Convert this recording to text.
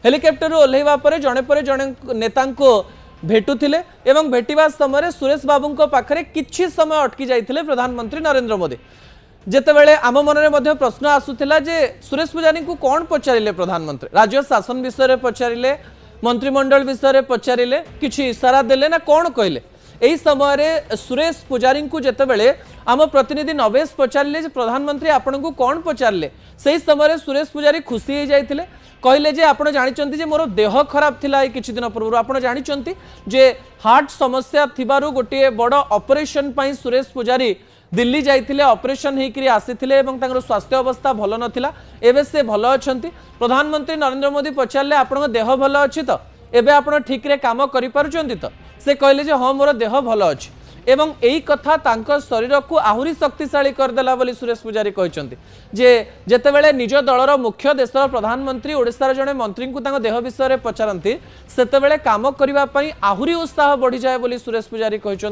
Helicopter ओह्लैवा पर जड़े नेता भेटुले एवं भेटिबा समय सुरेश बाबू पाखरे किछि समय अटकी जाइथिले प्रधानमंत्री नरेंद्र मोदी। जेतेबेले आम मन में प्रश्न आसूला जे सुरेश पुजारी को कौन पचारे प्रधानमंत्री राज्य शासन विषय पचारे मंत्रिमंडल विषय पचारे किछि इशारा देले ना कौन कहले। यही समय सुरेश पुजारी को जितेबले आम प्रतिनिधि नवेश पचारे प्रधानमंत्री आपन को कौन पचारे से समय सुरेश पुजारी खुशी हो जाते कहले जे आपण जानिचंती जे मोर देह खराब थिला किछि दिन पूर्व आपण जानिचंती जे हार्ट समस्या थिबारु गोटे बड़ ऑपरेशन पई सुरेश पुजारी दिल्ली जाइथिले ऑपरेशन हेकरी आसीथिले एवं तांकर स्वास्थ्य अवस्था भल नथिला एबे से भल अछंती। प्रधानमंत्री नरेंद्र मोदी पचारले आपण देह भल अछि तो एबे आपण ठीक रे काम करि पारुचंती तो से कहले जे हां मोर देह भल अछि एवं यही कथा तांकर शरीर को आहुरी शक्तिशाली करदेला बोली सुरेश पुजारी कहते जे जेतेबेले निज दलर मुख्य देशर प्रधानमंत्री ओडिशार जड़े मंत्री को तांको देह विषय पचारती सेतेबेले काम करबा पई आहुरी उत्साह बढ़ी जाए बोली सुरेश पुजारी कहते।